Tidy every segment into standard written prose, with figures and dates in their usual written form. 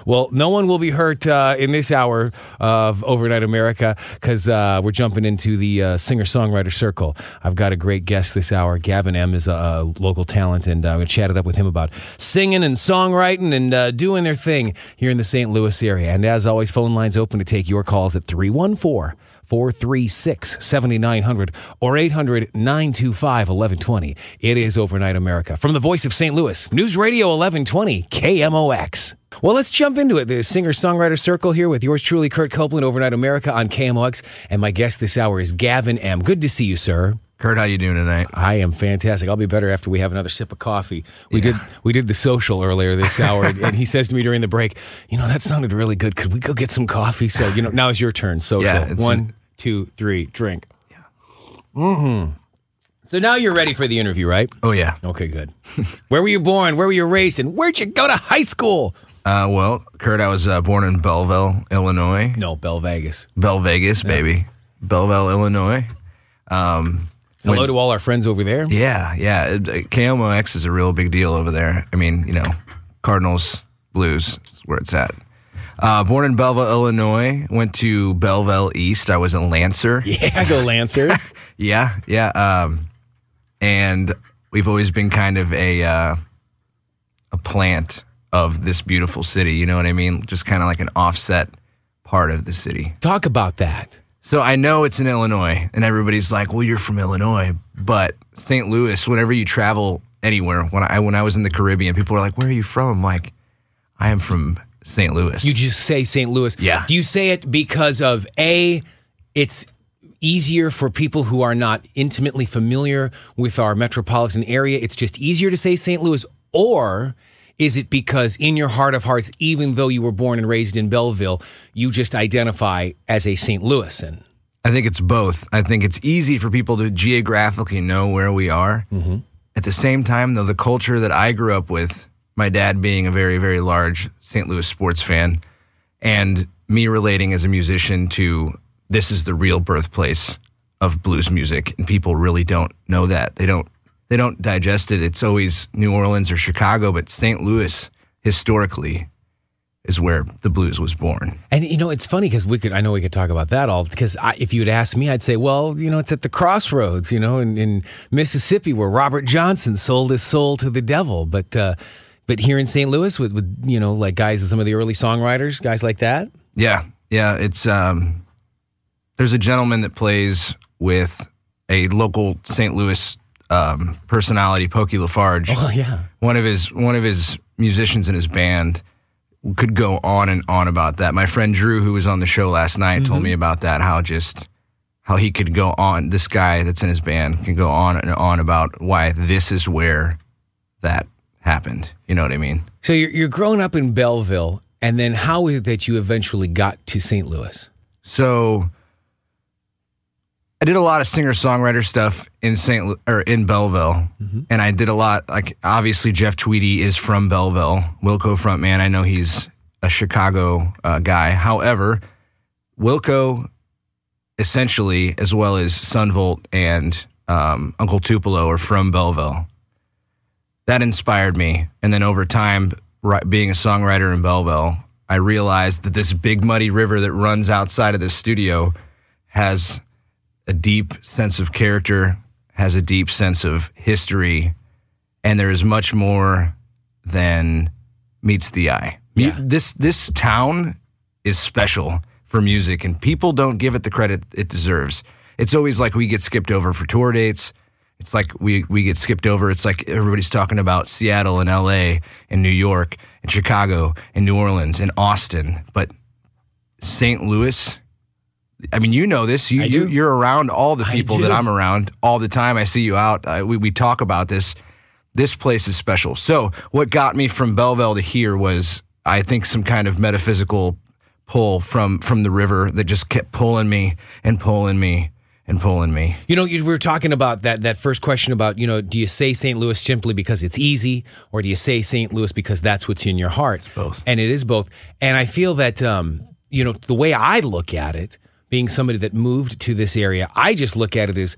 Well, no one will be hurt in this hour of Overnight America because we're jumping into the singer-songwriter circle. I've got a great guest this hour. Gavin M is a local talent, and we chatted up with him about singing and songwriting and doing their thing here in the St. Louis area. And as always, phone lines open to take your calls at 314-436-7900 or 800-925-1120. It is Overnight America. From the voice of St. Louis, News Radio 1120, KMOX. Well, let's jump into it. The singer-songwriter circle here with yours truly, Curt Copeland, Overnight America on KMOX. And my guest this hour is Gavin M. Good to see you, sir. Curt, how you doing tonight? I am fantastic. I'll be better after we have another sip of coffee. We did the social earlier this hour, and he says to me during the break, that sounded really good. Could we go get some coffee? So, now it's your turn. Social. Yeah, 1, 2, 3, drink. Yeah. Mm-hmm. So now you're ready for the interview, right? Oh, yeah. Okay, good. Where were you born? Where were you raised? And where'd you go to high school? Well, Curt, I was born in Belleville, Illinois. No, Bell Vegas. Bell Vegas, baby. Belleville, Illinois. Hello to all our friends over there. Yeah. KMOX is a real big deal over there. I mean, Cardinals, Blues is where it's at. Born in Belleville, Illinois. Went to Belleville East. I was a Lancer. Yeah, go Lancers. Yeah. And we've always been kind of a plant of this beautiful city. You know what I mean? Just kind of like an offset part of the city. Talk about that. So I know it's in Illinois, and everybody's like, well, you're from Illinois. But St. Louis, whenever you travel anywhere, when I was in the Caribbean, people were like, where are you from? I'm like, I am from St. Louis. You just say St. Louis. Yeah. Do you say it because of, A, it's easier for people who are not intimately familiar with our metropolitan area, it's just easier to say St. Louis, or is it because in your heart of hearts, even though you were born and raised in Belleville, you just identify as a St. Louisan? I think it's both. I think it's easy for people to geographically know where we are. Mm-hmm. At the same time, though, the culture that I grew up with, my dad being a very, very large St. Louis sports fan, and me relating as a musician to this is the real birthplace of blues music, and people really don't know that. They don't digest it. It's always New Orleans or Chicago, but St. Louis historically is where the blues was born. And it's funny because I know we could talk about that all, because if you had asked me, I'd say, well, it's at the crossroads, in Mississippi where Robert Johnson sold his soul to the devil. But here in St. Louis with like guys, some of the early songwriters, guys like that. Yeah. It's there's a gentleman that plays with a local St. Louis personality, Pokey Lafarge. Oh yeah, one of his musicians in his band could go on and on about that. My friend Drew, who was on the show last night, told me about that. How he could go on. This guy that's in his band can go on and on about why this is where that happened. You know what I mean? So you're growing up in Belleville, and then how is it that you eventually got to St. Louis? So I did a lot of singer-songwriter stuff in Belleville, and I did a lot, like, obviously Jeff Tweedy is from Belleville, Wilco frontman. I know he's a Chicago guy. However, Wilco, essentially, as well as Sunvolt and Uncle Tupelo are from Belleville. That inspired me, and then over time, being a songwriter in Belleville, I realized that this big muddy river that runs outside of this studio has a deep sense of character, has a deep sense of history, and there is much more than meets the eye. Yeah. This town is special for music, and people don't give it the credit it deserves. It's always like we get skipped over for tour dates. It's like we get skipped over. It's like everybody's talking about Seattle and LA and New York and Chicago and New Orleans and Austin, but St. Louis, I mean, you know this. You're around all the people that I'm around all the time. I see you out. We talk about this. This place is special. So what got me from Belleville to here was, I think, some kind of metaphysical pull from the river that just kept pulling me and pulling me and pulling me. We were talking about that first question about, do you say St. Louis simply because it's easy, or do you say St. Louis because that's what's in your heart? It's both. And it is both. And I feel that, the way I look at it, being somebody that moved to this area, I just look at it as,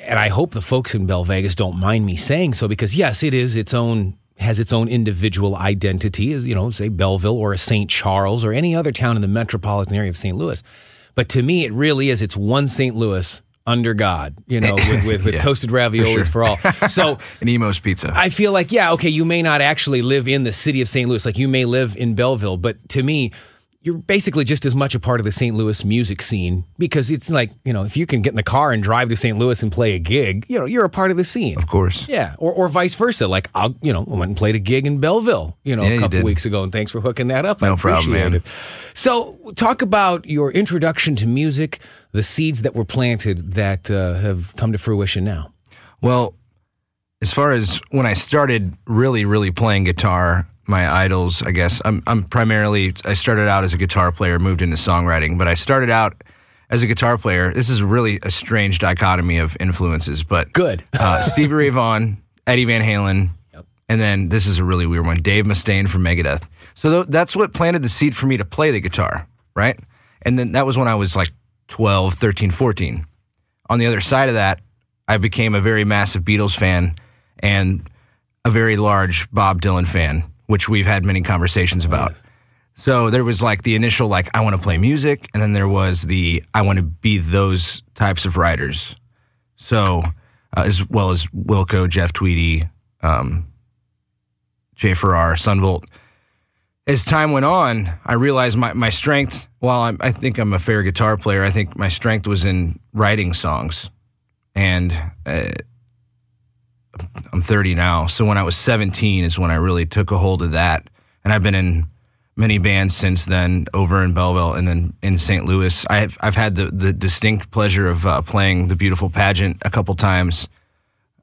and I hope the folks in Bell Vegas don't mind me saying so, because yes, it is its own has its own individual identity, as, say Belleville or a St. Charles or any other town in the metropolitan area of St. Louis. But to me, it really is. It's one St. Louis under God, with Yeah, toasted raviolis for all. So an Emo's Pizza. I feel like, you may not actually live in the city of St. Louis, like you may live in Belleville, but to me, you're basically just as much a part of the St. Louis music scene, because it's like, if you can get in the car and drive to St. Louis and play a gig, you're a part of the scene. Of course. Yeah. Or vice versa. Like, I went and played a gig in Belleville, a couple weeks ago, and thanks for hooking that up. No problem, man. It. So talk about your introduction to music, the seeds that were planted that have come to fruition now. Well, as far as when I started really, really playing guitar, my idols, I guess, I started out as a guitar player, moved into songwriting, but I started out as a guitar player. This is really a strange dichotomy of influences, but good. Stevie Ray Vaughan, Eddie Van Halen, and then this is a really weird one, Dave Mustaine from Megadeth. So that's what planted the seed for me to play the guitar, right? And then that was when I was like 12, 13, 14. On the other side of that, I became a very massive Beatles fan and a very large Bob Dylan fan, which we've had many conversations about. So there was like the initial, like, I want to play music, and then there was the, I want to be those types of writers. So as well as Wilco, Jeff Tweedy, Jay Farrar, Sunvolt. As time went on, I realized my strength, while I think I'm a fair guitar player, I think my strength was in writing songs. And I'm 30 now, so when I was 17 is when I really took a hold of that. And I've been in many bands since then, over in Belleville and then in St. Louis. I've had the distinct pleasure of playing the beautiful pageant a couple times.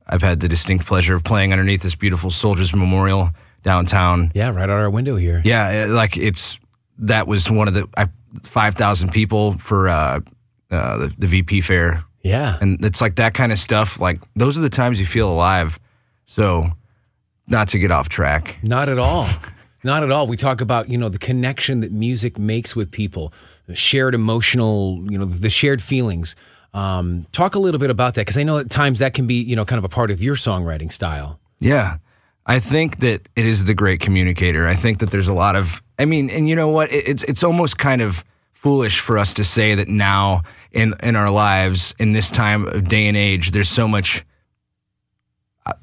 I've had the distinct pleasure of playing underneath this beautiful Soldiers Memorial downtown. Yeah, right out our window here. Yeah, that was one of the 5,000 people for the VP fair. Yeah. And it's like that kind of stuff. Like, those are the times you feel alive. So, not to get off track. Not at all. Not at all. We talk about, the connection that music makes with people, the shared emotional, the shared feelings. Talk a little bit about that, because I know at times that can be, kind of a part of your songwriting style. Yeah. I think that it is the great communicator. I think that there's a lot of, and you know what? It's almost kind of foolish for us to say that now in our lives, in this time of day and age, there's so much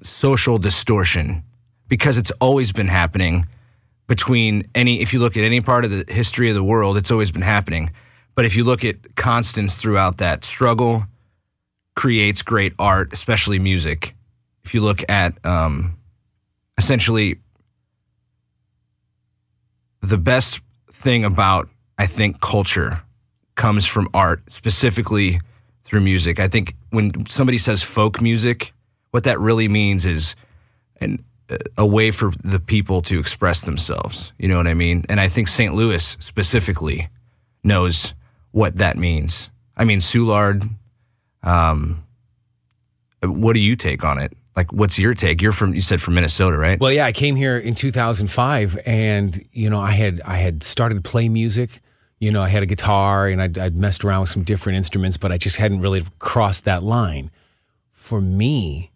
social distortion, because it's always been happening if you look at any part of the history of the world, it's always been happening. But if you look at constants throughout that, struggle creates great art, especially music. If you look at essentially the best thing about, I think, culture comes from art, specifically through music. I think when somebody says folk music, what that really means is a way for the people to express themselves. You know what I mean? And I think St. Louis specifically knows what that means. I mean, Soulard, what do you take on it? Like, what's your take? You said from Minnesota, right? Well, yeah, I came here in 2005, and, I had started to play music. I had a guitar, and I'd messed around with some different instruments, but I just hadn't really crossed that line. For me,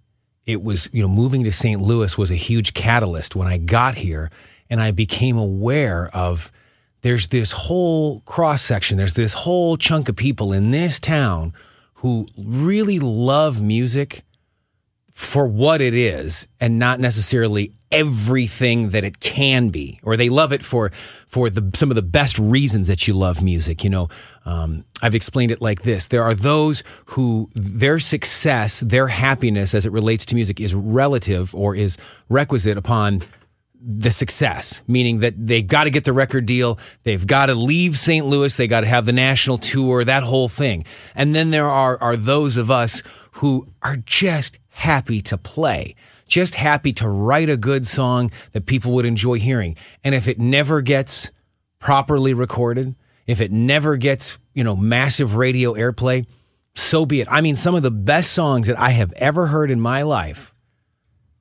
it was, moving to St. Louis was a huge catalyst when I got here, and I became aware of there's this whole cross-section, there's this whole chunk of people in this town who really love music for what it is, and not necessarily everything that it can be, or they love it for some of the best reasons that you love music. I've explained it like this: there are those who their success, their happiness as it relates to music is relative or is requisite upon the success, meaning that they got to get the record deal, they've got to leave St. Louis, they got to have the national tour, that whole thing. And then there are those of us who are just happy to play, just happy to write a good song that people would enjoy hearing. And if it never gets properly recorded, if it never gets, massive radio airplay, so be it. I mean, some of the best songs that I have ever heard in my life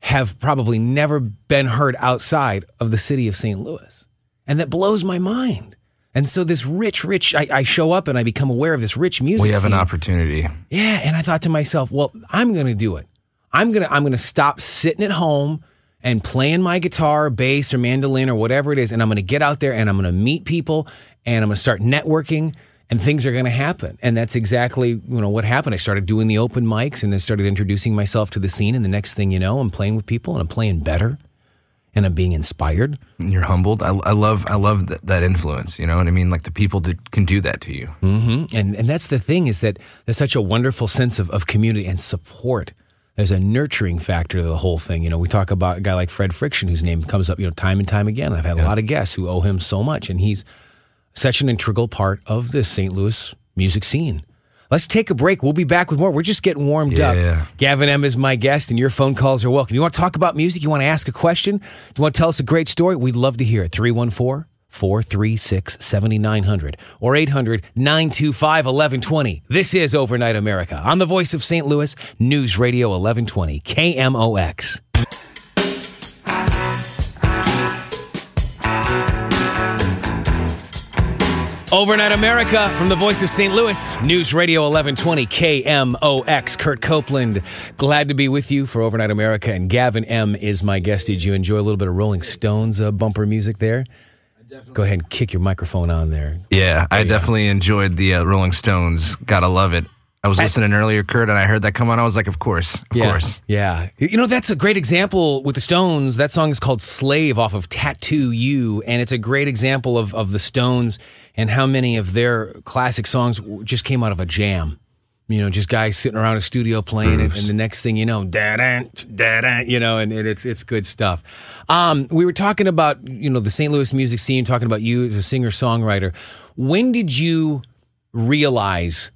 have probably never been heard outside of the city of St. Louis. And that blows my mind. And so this rich, I show up and I become aware of this rich music We have scene. an opportunity. Yeah, and I thought to myself, well, I'm going to do it. I'm going to stop sitting at home and playing my guitar, bass, or mandolin, or whatever it is, and I'm going to get out there and I'm going to meet people and I'm going to start networking and things are going to happen. And that's exactly what happened. I started doing the open mics and I started introducing myself to the scene, and the next thing you know, I'm playing with people and I'm playing better and I'm being inspired. And you're humbled. I love that influence. You know what I mean? Like the people that can do that to you. Mm-hmm. And that's the thing, is that there's such a wonderful sense of community and support. There's a nurturing factor to the whole thing. We talk about a guy like Fred Friction, whose name comes up, time and time again. I've had a lot of guests who owe him so much, and he's such an integral part of the St. Louis music scene. Let's take a break. We'll be back with more. We're just getting warmed up. Gavin M is my guest, and your phone calls are welcome. You want to talk about music? You want to ask a question? You want to tell us a great story? We'd love to hear it. 314-436-7900 or 800-925-1120. This is Overnight America on the Voice of St. Louis, News Radio 1120, KMOX. Overnight America from the Voice of St. Louis, News Radio 1120, KMOX. Curt Copeland, glad to be with you for Overnight America, and Gavin M is my guest. Did you enjoy a little bit of Rolling Stones bumper music there? Go ahead and kick your microphone on there. Yeah, I definitely enjoyed the Rolling Stones. Gotta love it. I was listening earlier, Curt, and I heard that come on. I was like, of course. Yeah. That's a great example with the Stones. That song is called Slave off of Tattoo You, and it's a great example of the Stones and how many of their classic songs just came out of a jam. Just guys sitting around a studio playing it, and the next thing you know, and it's good stuff. We were talking about, the St. Louis music scene, talking about you as a singer-songwriter. When did you realize...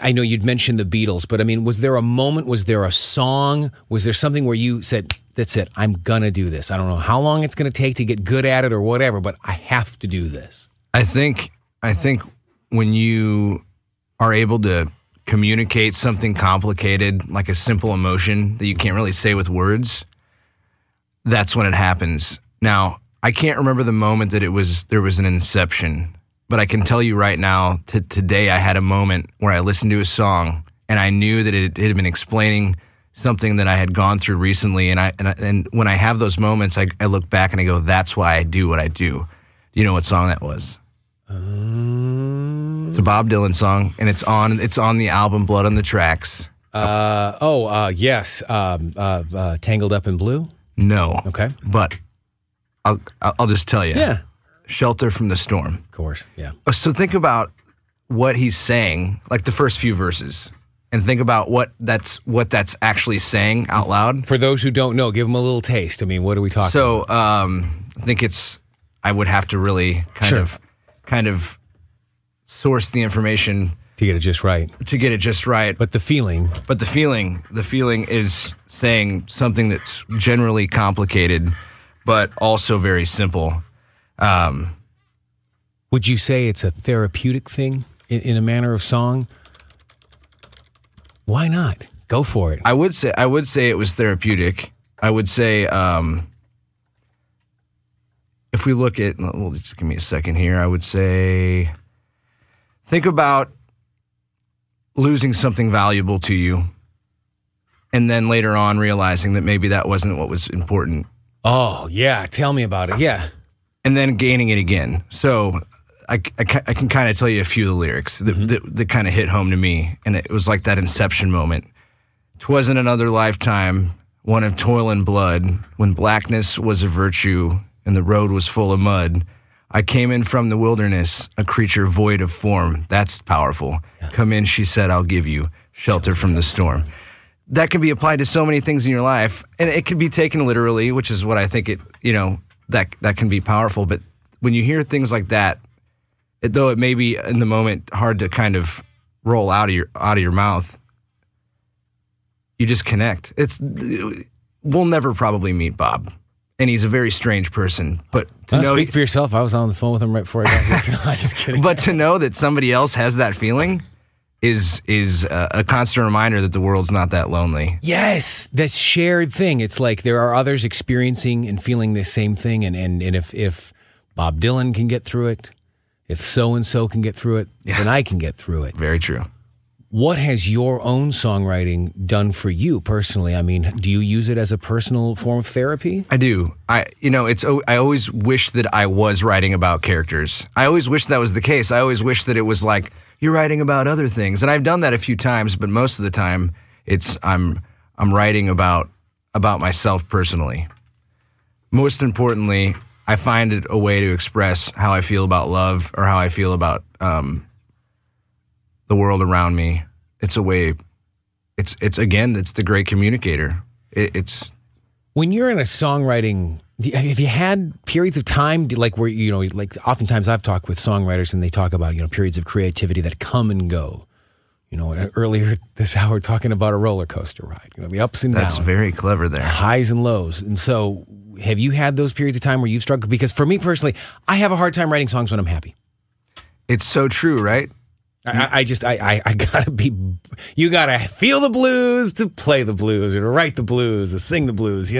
I know you'd mentioned the Beatles, but was there a moment, was there a song, was there something where you said, that's it, I'm gonna do this. I don't know how long it's gonna take to get good at it or whatever, but I have to do this. I think when you are able to communicate something complicated, like a simple emotion that you can't really say with words, that's when it happens. Now, I can't remember the moment that there was an inception. But I can tell you right now, today I had a moment where I listened to a song and I knew that it had been explaining something that I had gone through recently. And when I have those moments, I look back and I go, that's why I do what I do. Do you know what song that was? It's a Bob Dylan song, and it's on the album Blood on the Tracks. Yes. Tangled Up in Blue? No. Okay. But I'll just tell you. Yeah. Shelter from the Storm. Of course, yeah. So think about what he's saying, like the first few verses, and think about what that's actually saying out loud. For those who don't know, give them a little taste. What are we talking about? I think I would have to really kind of source the information to get it just right. But the feeling is saying something that's generally complicated, but also very simple. Would you say it's a therapeutic thing in a manner of song? Why not? Go for it. I would say it was therapeutic. I would say if we look at, well, just give me a second here. I would say think about losing something valuable to you, and then later on realizing that maybe that wasn't what was important. Oh yeah, tell me about it. Yeah. And then gaining it again. So I can kind of tell you a few of the lyrics that kind of hit home to me. And it was like that inception moment. 'Twasn't another lifetime, one of toil and blood, when blackness was a virtue and the road was full of mud. I came in from the wilderness, a creature void of form. That's powerful. Yeah. Come in, she said, I'll give you shelter from the storm. That can be applied to so many things in your life. And it can be taken literally, which is what I think that can be powerful. But when you hear things like that, though it may be in the moment hard to kind of roll out of your mouth, you just connect. We'll never probably meet Bob, and he's a very strange person. But speak for yourself. I was on the phone with him right before I got here. I'm just kidding. But to know that somebody else has that feeling is a constant reminder that the world's not that lonely. Yes, that shared thing. It's like there are others experiencing and feeling the same thing, and if Bob Dylan can get through it, if so-and-so can get through it, then I can get through it. Very true. What has your own songwriting done for you personally? I mean, do you use it as a personal form of therapy? I do. I always wish that I was writing about characters. I always wish that was the case. I always wish that it was like, you're writing about other things. And I've done that a few times, but most of the time I'm writing about myself personally. Most importantly, I find it a way to express how I feel about love or how I feel about the world around me. It's a way. It's the great communicator. It's when you're in a songwriting. Have you had periods of time like where like oftentimes I've talked with songwriters and they talk about periods of creativity that come and go. Earlier this hour talking about a roller coaster ride. The ups and downs. That's very clever there. Highs and lows. And so, have you had those periods of time where you've struggled? Because for me personally, I have a hard time writing songs when I'm happy. It's so true, right? I gotta be. You gotta feel the blues to play the blues, or to write the blues, to sing the blues.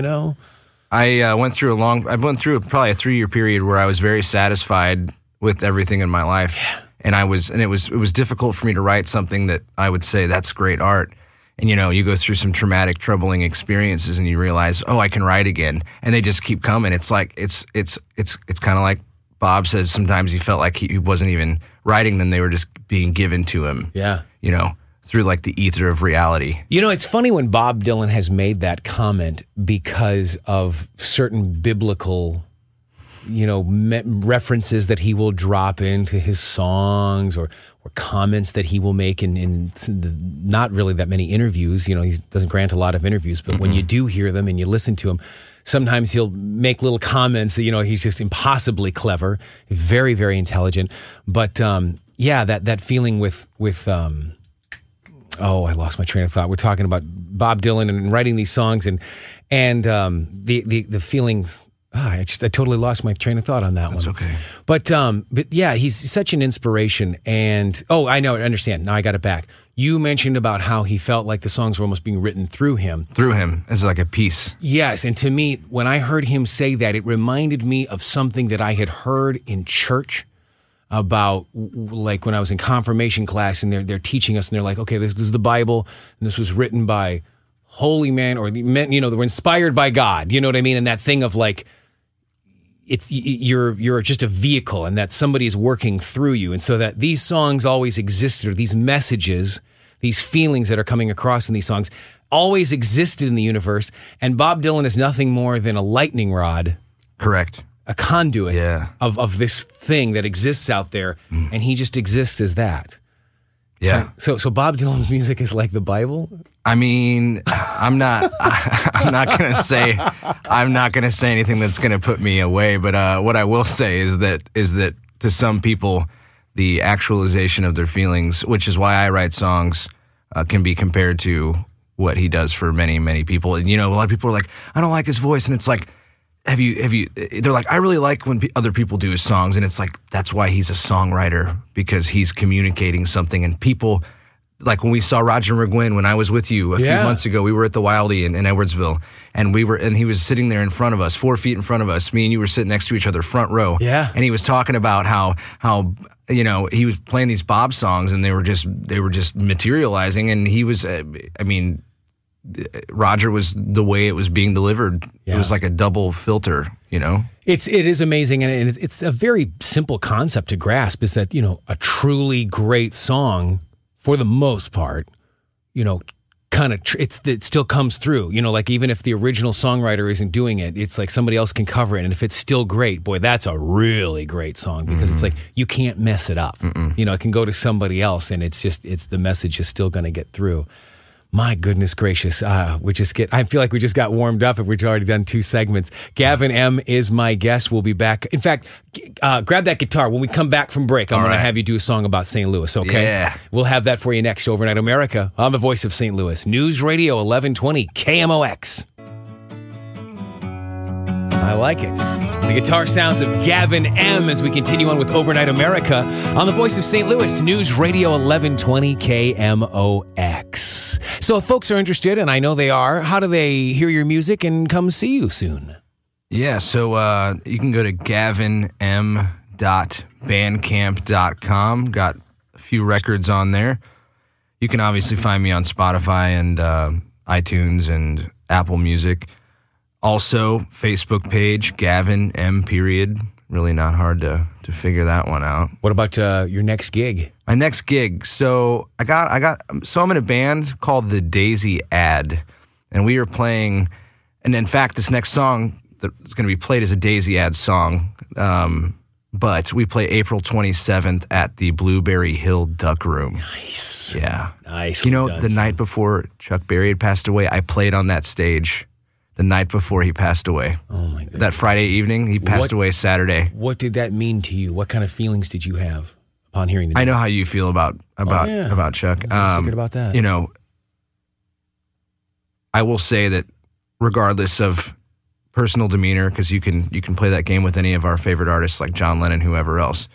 I went through probably a 3-year period where I was very satisfied with everything in my life, and it was difficult for me to write something that I would say that's great art. And you go through some traumatic, troubling experiences, and you realize, oh, I can write again, and they just keep coming. It's like it's kind of like Bob says. Sometimes he felt like he wasn't even writing them; they were just being given to him. Yeah, through like the ether of reality. It's funny when Bob Dylan has made that comment because of certain biblical, references that he will drop into his songs or comments that he will make in not really that many interviews. He doesn't grant a lot of interviews, but when you do hear them and you listen to him, sometimes he'll make little comments that, he's just impossibly clever, very, very intelligent. But that feeling with I lost my train of thought. We're talking about Bob Dylan and writing these songs and the feelings. I totally lost my train of thought on that one. That's okay. But yeah, he's such an inspiration. And I know, I understand. Now I got it back. You mentioned about how he felt like the songs were almost being written through him. Through him, as like a piece. Yes, and to me, when I heard him say that, it reminded me of something that I had heard in church about, like when I was in confirmation class, and they're teaching us, and they're like, okay, this is the Bible, and this was written by holy men, or the men, they were inspired by God. You know what I mean? And that thing of like, you're just a vehicle, and that somebody is working through you, and so that these songs always existed, or these messages, these feelings that are coming across in these songs always existed in the universe, and Bob Dylan is nothing more than a lightning rod. Correct. A conduit of this thing that exists out there, and he just exists as that. Yeah. So Bob Dylan's music is like the Bible? I mean, I'm not gonna say anything that's gonna put me away, but what I will say is that to some people, the actualization of their feelings, which is why I write songs, can be compared to what he does for many, many people. And a lot of people are like, I don't like his voice, and it's like, have you? They're like, I really like when other people do his songs, and it's like, that's why he's a songwriter, because he's communicating something. And people, like when we saw Roger McGuinn, when I was with you a few months ago, we were at the Wildie in Edwardsville, and he was sitting there in front of us, 4 feet in front of us. Me and you were sitting next to each other, front row. Yeah. And he was talking about how he was playing these Bob songs, and they were just materializing, and he was, Roger was the way it was being delivered. Yeah. It was like a double filter, It is amazing, and it's a very simple concept to grasp. Is that a truly great song, for the most part, it still comes through. Like even if the original songwriter isn't doing it, it's like somebody else can cover it, and if it's still great, boy, that's a really great song, because it's like you can't mess it up. It can go to somebody else, and it's the message is still going to get through. My goodness gracious. I feel like we just got warmed up if we've already done 2 segments. Gavin M is my guest. We'll be back. In fact, grab that guitar. When we come back from break, I'm going to have you do a song about St. Louis, okay? Yeah. We'll have that for you next. Overnight America on the voice of St. Louis. News Radio 1120 KMOX. I like it. The guitar sounds of Gavin M as we continue on with Overnight America on the voice of St. Louis, News Radio 1120 KMOX. So if folks are interested, and I know they are, how do they hear your music and come see you soon? Yeah, so you can go to gavinm.bandcamp.com. Got a few records on there. You can obviously find me on Spotify and iTunes and Apple Music. Also, Facebook page, Gavin M. Period. Really not hard to figure that one out. What about your next gig? My next gig. So I'm in a band called the Daisy Ad, and we are playing. And in fact, this next song that's going to be played is a Daisy Ad song. But we play April 27th at the Blueberry Hill Duck Room. Nice. Yeah. Nice. You know, the night before Chuck Berry had passed away, I played on that stage the night before he passed away. Oh, my God. That Friday evening, he passed away Saturday. What did that mean to you? What kind of feelings did you have upon hearing the news? I know how you feel about Chuck. I'm thinking about that. You know, I will say that regardless of personal demeanor, because you can play that game with any of our favorite artists like John Lennon, whoever else.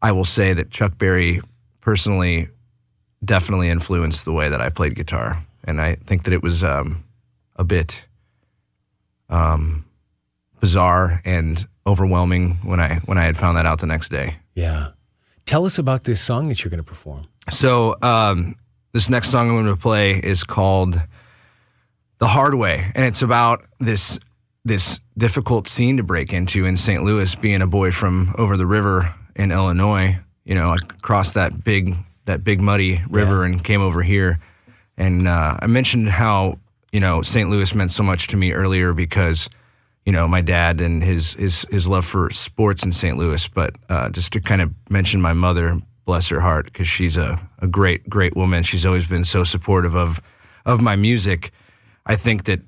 I will say that Chuck Berry personally definitely influenced the way that I played guitar, and I think that it was a bit bizarre and overwhelming when I had found that out the next day. Yeah, tell us about this song that you're going to perform. So this next song I'm going to play is called "The Hard Way," and it's about this difficult scene to break into in St. Louis, being a boy from over the river in Illinois. You know, I crossed that big muddy river and came over here. And I mentioned how, you know, St. Louis meant so much to me earlier because, you know, my dad and his love for sports in St. Louis. But just to kind of mention my mother, bless her heart, because she's a great woman. She's always been so supportive of my music. I think that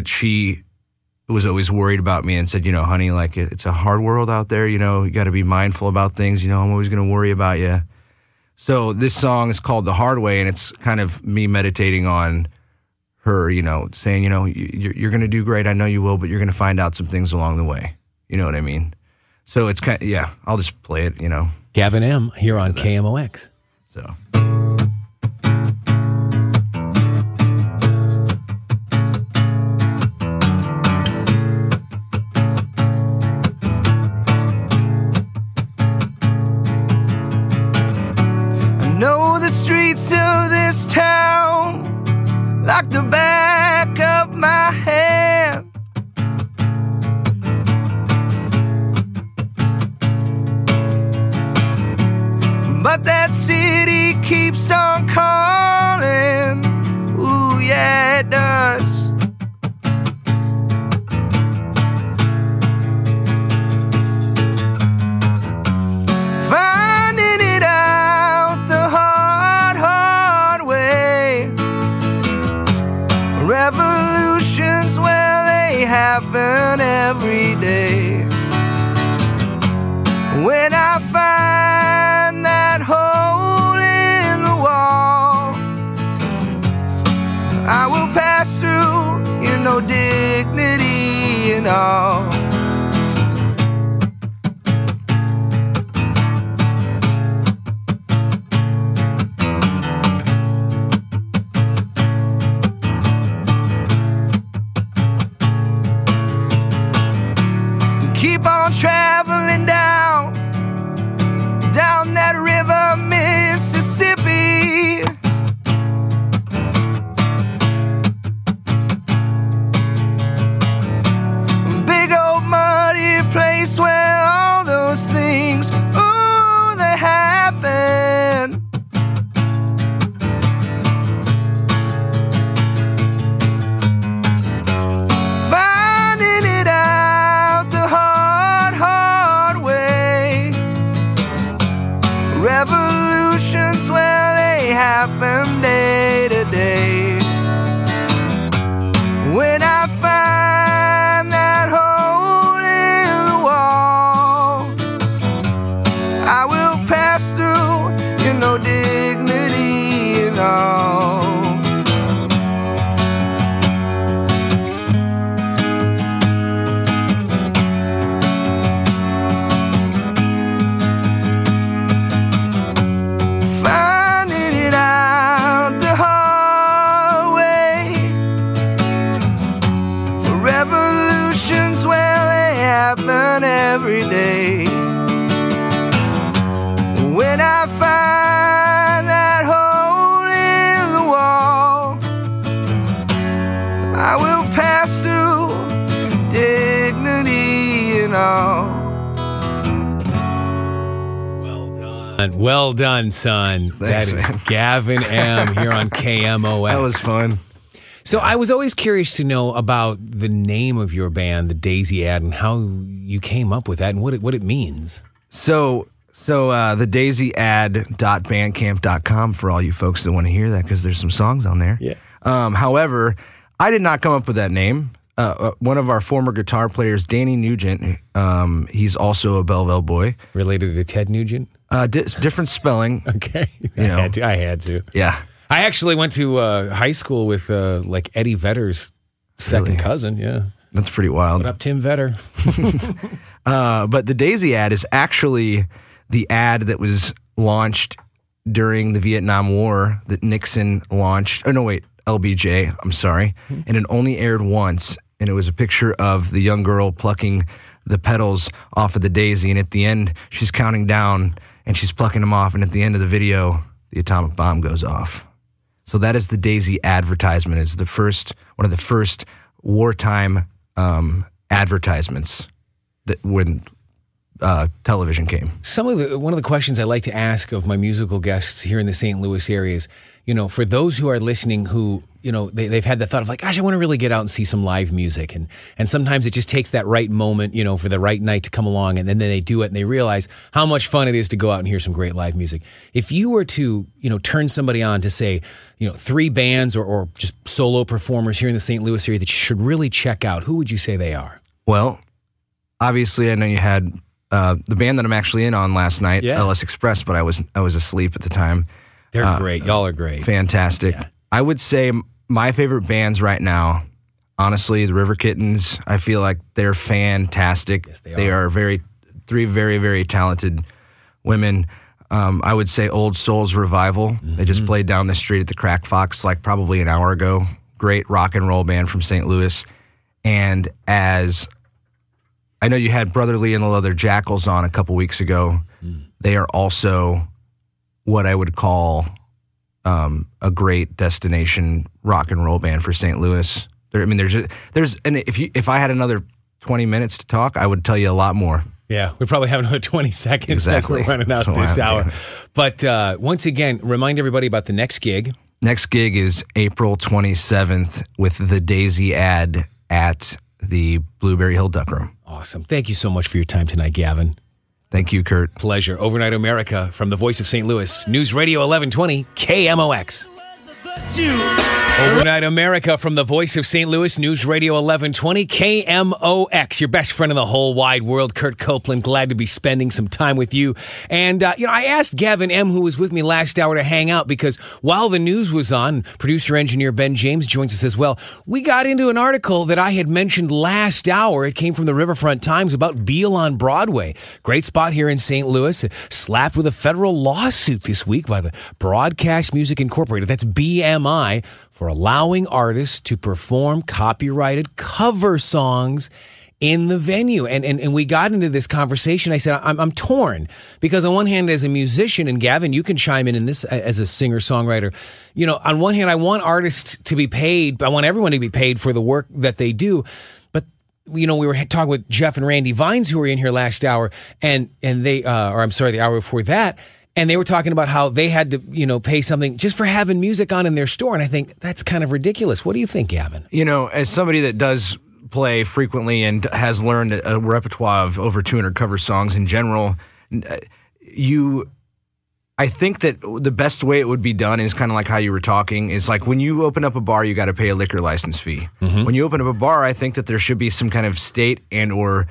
she was always worried about me and said, you know, honey, like it's a hard world out there. You know, you got to be mindful about things. You know, I'm always going to worry about you. So this song is called "The Hard Way," and it's kind of me meditating on her, you know, saying, you know, you're going to do great. I know you will, but you're going to find out some things along the way. You know what I mean? So it's kind of, yeah, I'll just play it, you know. Gavin M. here on KMOX. So. Streets of this town like the back of my hand. But that city keeps on calling. Ooh, yeah, it does. Finding it out the hard way. Revolutions, well, they happen every day. When I find that hole in the wall, I will pass through, you know, dignity and all. Keep on traveling down that river, Mississippi. Big old muddy place where all those things, ooh, they happen. Finding it out the hard way. Revolutions, well, they happen day to day. When I find that hole in the wall, I will pass through, you know, dignity and all. Finding it out Well done, son. Thanks, that is man. Gavin M here on KMOX. That was fun. So I was always curious to know about the name of your band, the Daisy Ad, and how you came up with that and what it means. So the daisyad.bandcamp.com for all you folks that want to hear that, because there's some songs on there. Yeah. However, I did not come up with that name. One of our former guitar players, Danny Nugent, he's also a Belleville boy. Related to Ted Nugent? Different spelling. Okay. You know. I had to. Yeah. I actually went to high school with like Eddie Vedder's second Really? cousin. Yeah. That's pretty wild. What up, Tim Vedder? But the Daisy Ad is actually the ad that was launched during the Vietnam War that Nixon launched. Oh, no, wait. LBJ. I'm sorry. And it only aired once. And it was a picture of the young girl plucking the petals off of the daisy. And at the end, she's counting down and she's plucking them off. And at the end of the video, the atomic bomb goes off. So that is the Daisy advertisement. It's one of the first wartime advertisements that when television came. One of the questions I like to ask of my musical guests here in the St. Louis area is, for those who are listening who, they've had the thought of like, gosh, I want to really get out and see some live music. And sometimes it just takes that right moment, for the right night to come along. And then they do it and they realize how much fun it is to go out and hear some great live music. If you were to, turn somebody on to say, 3 bands or just solo performers here in the St. Louis area that you should really check out, who would you say they are? Well, obviously I know you had the band that I'm actually in on last night, LS Express, but I was asleep at the time. They're great. Y'all are great. Fantastic. Yeah. I would say my favorite bands right now, honestly, the River Kittens. I feel like they're fantastic. Yes, they are 3 very, very talented women. I would say Old Souls Revival. Mm-hmm. They just played down the street at the Crack Fox like probably an hour ago. Great rock and roll band from St. Louis. And as I know you had Brotherly and the Leather Jackals on a couple weeks ago, they are also what I would call a great destination rock and roll band for St. Louis. And if I had another 20 minutes to talk, I would tell you a lot more. Yeah, we probably have another 20 seconds exactly. as we're running out this hour. But once again, remind everybody about the next gig. Next gig is April 27th with the Daisy Ad at the Blueberry Hill Duck Room. Awesome. Thank you so much for your time tonight, Gavin. Thank you, Curt. Pleasure. Overnight America from the Voice of St. Louis. News Radio 1120, KMOX. Overnight America from the Voice of St. Louis, News Radio 1120, KMOX. Your best friend in the whole wide world, Curt Copeland. Glad to be spending some time with you. And, I asked Gavin M., who was with me last hour, to hang out because while the news was on, producer-engineer Ben James joins us as well. We got into an article that I had mentioned last hour. It came from the Riverfront Times about Beale on Broadway. Great spot here in St. Louis. Slapped with a federal lawsuit this week by the Broadcast Music Incorporated. That's BMI. For allowing artists to perform copyrighted cover songs in the venue. And we got into this conversation. I said, I'm torn because on one hand, as a musician, and Gavin, you can chime in this as a singer-songwriter, on one hand, I want artists to be paid. I want everyone to be paid for the work that they do. But, we were talking with Jeff and Randy Vines, who were in here last hour, and they, the hour before that, and they were talking about how they had to, pay something just for having music on in their store. And I think that's kind of ridiculous. What do you think, Gavin? As somebody that does play frequently and has learned a repertoire of over 200 cover songs in general, I think that the best way it would be done is kind of like how you were talking, is like when you open up a bar, you got to pay a liquor license fee. Mm-hmm. When you open up a bar, I think that there should be some kind of state and or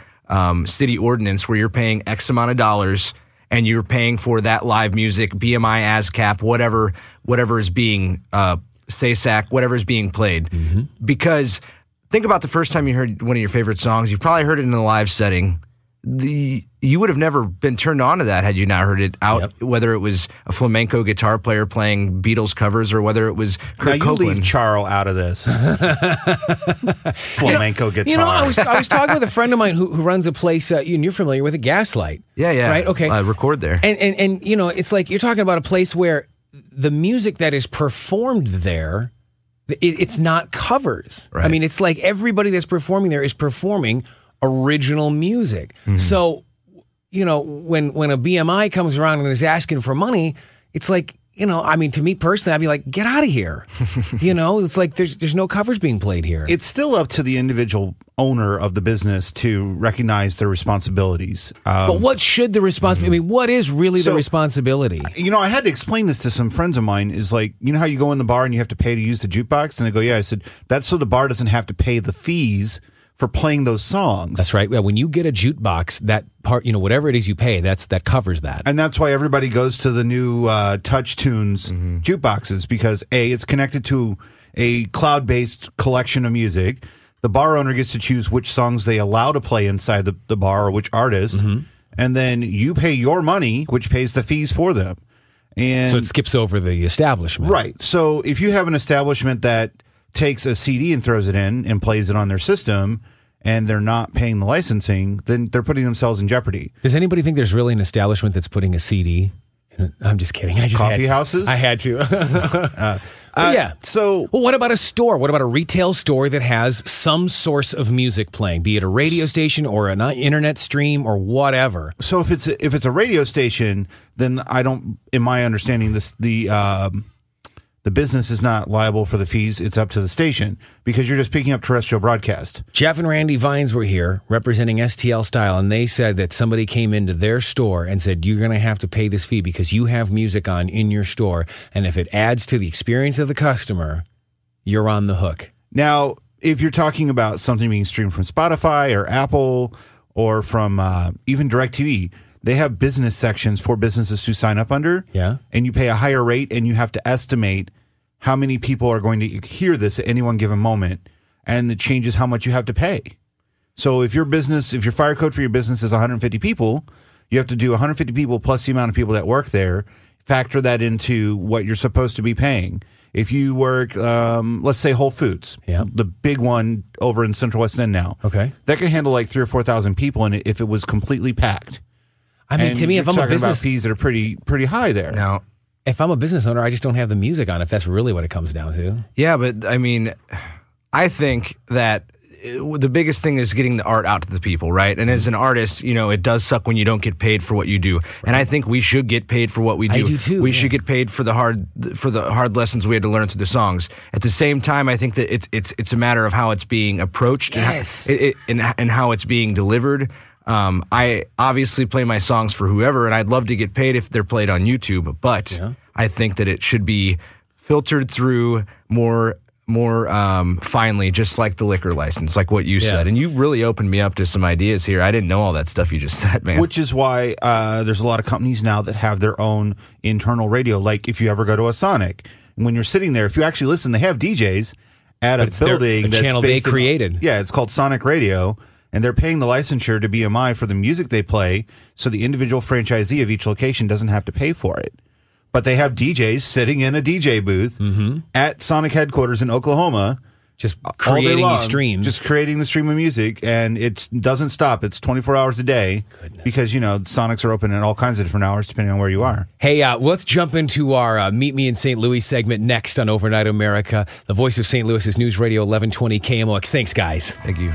city ordinance where you're paying X amount of dollars and you're paying for that live music, BMI, ASCAP, whatever is being, SASAC, whatever is being played. Mm-hmm. Because think about the first time you heard one of your favorite songs. You probably heard it in a live setting. You would have never been turned on to that had you not heard it out, whether it was a flamenco guitar player playing Beatles covers or whether it was Curt Copeland. Now you leave Charles out of this. Flamenco guitar. I was talking with a friend of mine who runs a place, and you're familiar with it, Gaslight. Yeah. Right? Okay. I record there. And it's like you're talking about a place where the music that is performed there, it's not covers. Right. I mean, it's like everybody that's performing there is performing original music. Mm-hmm. So when a BMI comes around and is asking for money, it's like, I mean, to me personally, I'd be like, get out of here. It's like there's no covers being played here. It's still up to the individual owner of the business to recognize their responsibilities. But what should the responsibility? I mean, what is really the responsibility? I had to explain this to some friends of mine. Is like, how you go in the bar and you have to pay to use the jukebox, and they go, yeah. I said, that's so the bar doesn't have to pay the fees for playing those songs. That's right. Yeah, when you get a jukebox, that part, whatever it is you pay, that covers that. And that's why everybody goes to the new Touch Tunes jukeboxes, because A, it's connected to a cloud-based collection of music. The bar owner gets to choose which songs they allow to play inside the bar or which artist. And then you pay your money, which pays the fees for them. And so it skips over the establishment. Right. So if you have an establishment that takes a CD and throws it in and plays it on their system, and they're not paying the licensing, then they're putting themselves in jeopardy. Does anybody think there's really an establishment that's putting a CD? I'm just kidding. Coffee houses? I had to. Yeah. So, well, what about a store? What about a retail store that has some source of music playing, be it a radio station or an internet stream or whatever? So if it's a radio station, then in my understanding, the business is not liable for the fees. It's up to the station, because you're just picking up terrestrial broadcast. Jeff and Randy Vines were here representing STL Style, and they said that somebody came into their store and said, you're going to have to pay this fee because you have music on in your store, and if it adds to the experience of the customer, you're on the hook. Now, if you're talking about something being streamed from Spotify or Apple or from even DirecTV, they have business sections for businesses to sign up under. Yeah. And you pay a higher rate, and you have to estimate how many people are going to hear this at any one given moment, and it changes how much you have to pay. So if your fire code for your business is 150 people, you have to do 150 people plus the amount of people that work there, factor that into what you're supposed to be paying. If you work, let's say Whole Foods, the big one over in Central West End now, okay, that can handle like 3,000 or 4,000 people, and if it was completely packed. I mean, to me, if I'm a business, about fees that are pretty high there. Now, if I'm a business owner, I just don't have the music on, if that's really what it comes down to. Yeah, but I mean, I think that the biggest thing is getting the art out to the people, right? And as an artist, it does suck when you don't get paid for what you do. Right. And I think we should get paid for what we do. I do too. We should get paid for the hard lessons we had to learn through the songs. At the same time, I think that it's a matter of how it's being approached, and how it's being delivered. I obviously play my songs for whoever, and I'd love to get paid if they're played on YouTube, but I think that it should be filtered through more finely, just like the liquor license, like what you said. And you really opened me up to some ideas here. I didn't know all that stuff you just said, man. Which is why there's a lot of companies now that have their own internal radio. Like if you ever go to a Sonic, when you're sitting there, if you actually listen, they have DJs at a building. A channel they created. It's called Sonic Radio. And they're paying the licensure to BMI for the music they play, so the individual franchisee of each location doesn't have to pay for it. But they have DJs sitting in a DJ booth at Sonic headquarters in Oklahoma, just creating these streams. Just creating the stream of music, and it doesn't stop. It's 24 hours a day. Goodness. Because, Sonics are open at all kinds of different hours depending on where you are. Hey, let's jump into our Meet Me in St. Louis segment next on Overnight America, the voice of St. Louis's News Radio 1120 KMOX. Thanks, guys. Thank you.